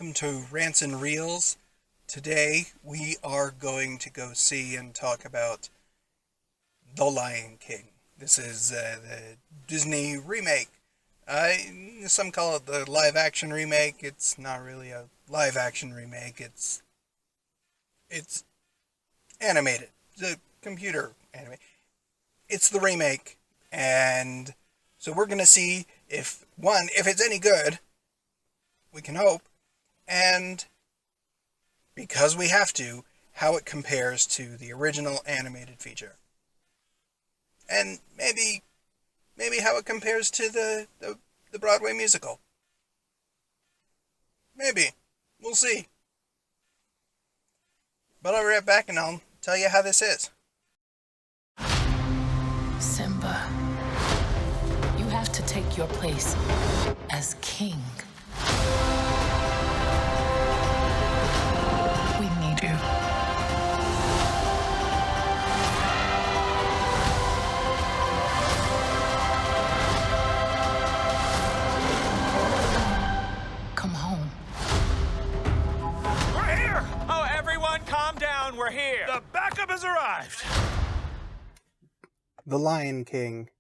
welcome to Rants and Reels. Today we are going to go see and talk about The Lion King. This is the Disney remake. Some call it the live-action remake. It's not really a live-action remake. It's animated. The computer animated. It's the remake, and so we're going to see if it's any good. We can hope, and because we have to, how it compares to the original animated feature. And maybe how it compares to the Broadway musical. Maybe. We'll see. But I'll be right back and I'll tell you how this is. Simba, you have to take your place as king. We need you. Come home. We're here! Oh, everyone calm down, we're here! The backup has arrived! The Lion King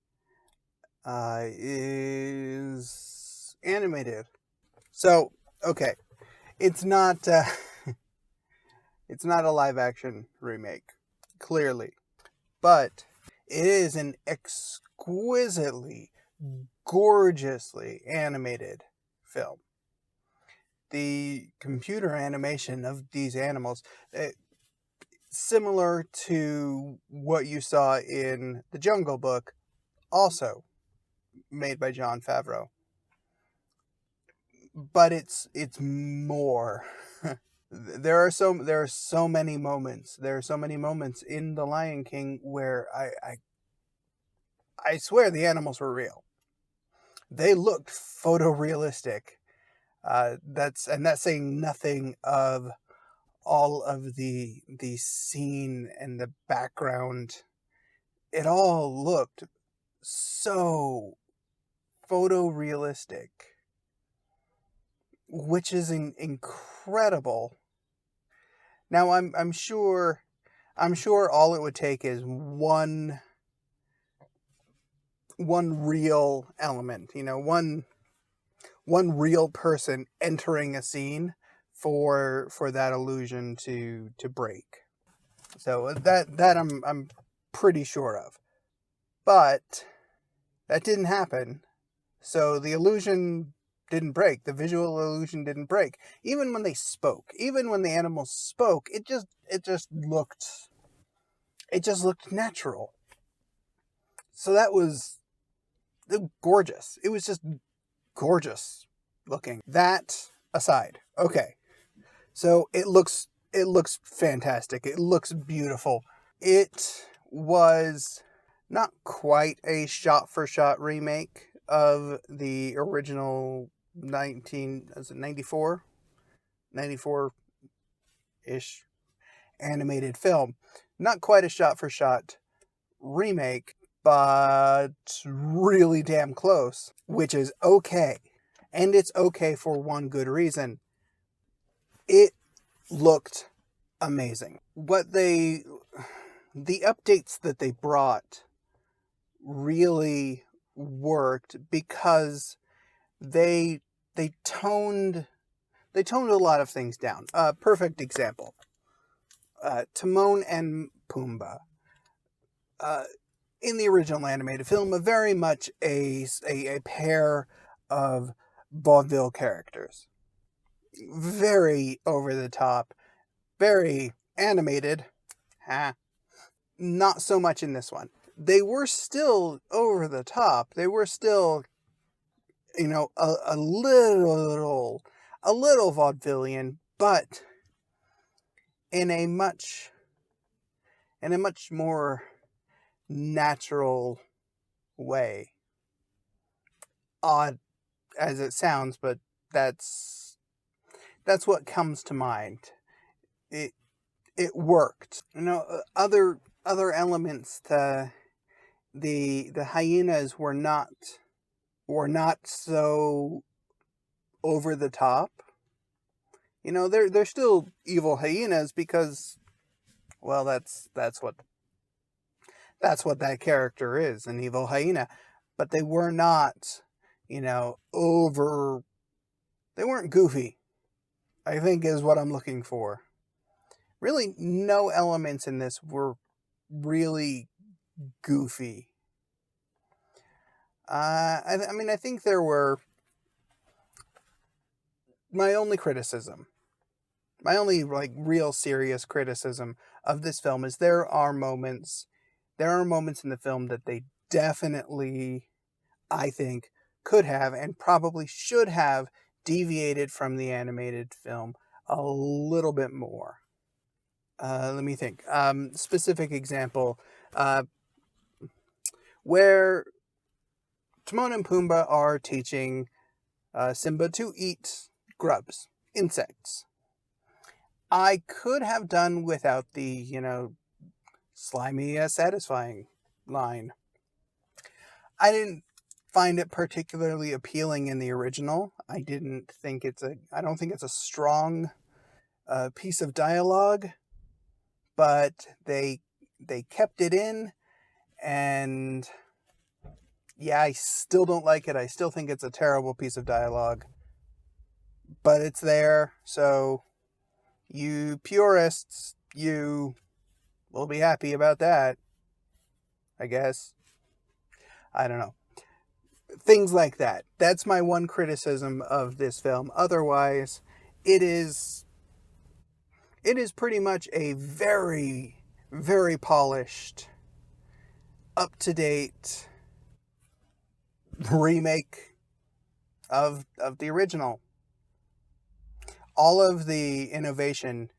is animated. So, okay. It's not it's not a live action remake, clearly. But it is an exquisitely, gorgeously animated film. The computer animation of these animals, similar to what you saw in The Jungle Book, also made by Jon Favreau. But it's more. There are so many moments. There are so many moments in The Lion King where I swear the animals were real. They looked photorealistic. That's saying nothing of all of the scene and the background. It all looked so photorealistic, which is incredible. Now I'm sure all it would take is one real element, one real person entering a scene for that illusion to break. So that I'm pretty sure of. But that didn't happen. So the illusion didn't break. The visual illusion didn't break. Even when they spoke, even when the animals spoke, it just looked natural. So that was gorgeous. It was just gorgeous looking. That aside, okay. So it looks fantastic. It looks beautiful. It was not quite a shot-for-shot remake of the original 94-ish animated film. Not quite a shot-for-shot remake, but really damn close, which is okay. And it's okay for one good reason. It looked amazing. The updates that they brought really worked because they toned a lot of things down. Perfect example. Timon and Pumbaa. In the original animated film, very much a pair of vaudeville characters. Very over the top, very animated. Not so much in this one. They were still over the top. They were still, a little vaudevillian, but in a much more natural way. Odd as it sounds, but that's what comes to mind. It worked. Other elements. The hyenas were not so over the top. You know, they're still evil hyenas because, well, that's what that character is, an evil hyena. But they were not, you know, they weren't goofy, I think is what I'm looking for. Really, no elements in this were really goofy. I mean, I think there were... My only criticism, my only, like, real serious criticism of this film is there are moments in the film that they definitely, I think, could have and probably should have deviated from the animated film a little bit more. Let me think. Specific example, where Timon and Pumbaa are teaching Simba to eat grubs, insects. I could have done without the, you know, slimy yet satisfying line. I didn't find it particularly appealing in the original. I don't think it's a strong piece of dialogue, but they kept it in, and yeah, I still don't like it. I still think it's a terrible piece of dialogue, but it's there, so you purists, you will be happy about that, I guess. I don't know. Things like that. That's my one criticism of this film. Otherwise, it is pretty much a very, very polished, up-to-date remake of the original. All of the innovation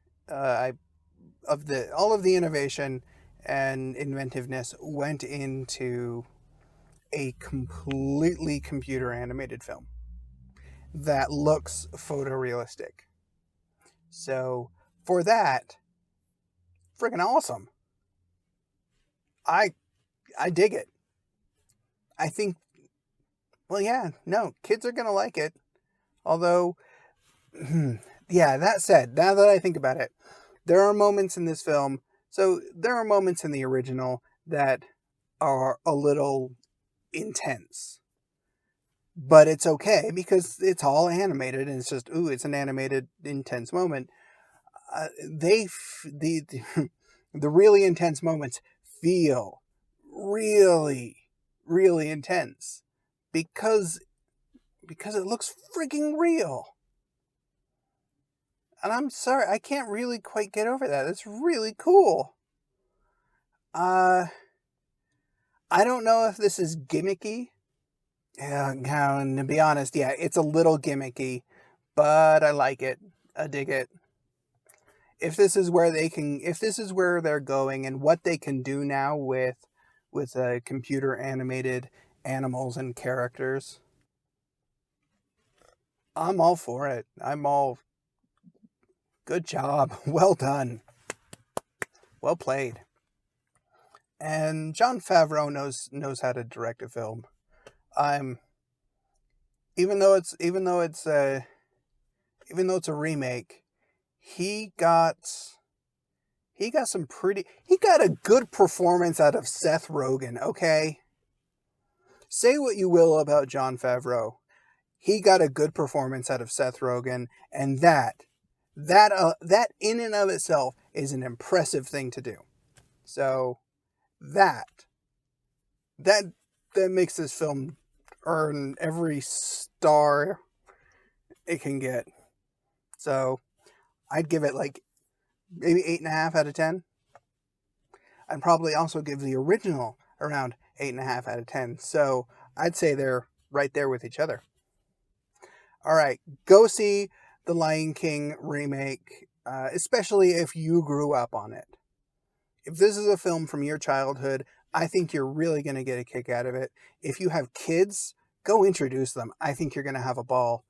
and inventiveness went into a completely computer animated film that looks photorealistic. So for that, freaking awesome. I dig it. I think, well, yeah, no, kids are gonna like it. Although, yeah, that said, now that I think about it, there are moments in this film, so there are moments in the original that are a little intense. But it's okay because it's all animated and it's just, it's an animated intense moment. The really intense moments feel really, really intense because it looks freaking real. And I'm sorry, I can't really quite get over that. It's really cool. I don't know if this is gimmicky. Yeah, and to be honest, yeah, it's a little gimmicky, but I like it. I dig it. If this is where they're going and what they can do now with computer animated animals and characters, I'm all for it. Good job. Well done. Well played. And Jon Favreau knows how to direct a film. Even though it's a remake, he got a good performance out of Seth Rogen, okay? Say what you will about Jon Favreau. He got a good performance out of Seth Rogen, and that in and of itself is an impressive thing to do. So that makes this film earn every star it can get. So I'd give it like maybe 8.5 out of 10. I'd probably also give the original around 8.5 out of 10. So I'd say they're right there with each other. All right, go see the Lion King remake, especially if you grew up on it. If this is a film from your childhood, I think you're really going to get a kick out of it. If you have kids, go introduce them. I think you're going to have a ball.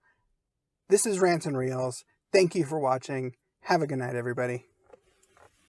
This is Rants and Reels. Thank you for watching. Have a good night, everybody.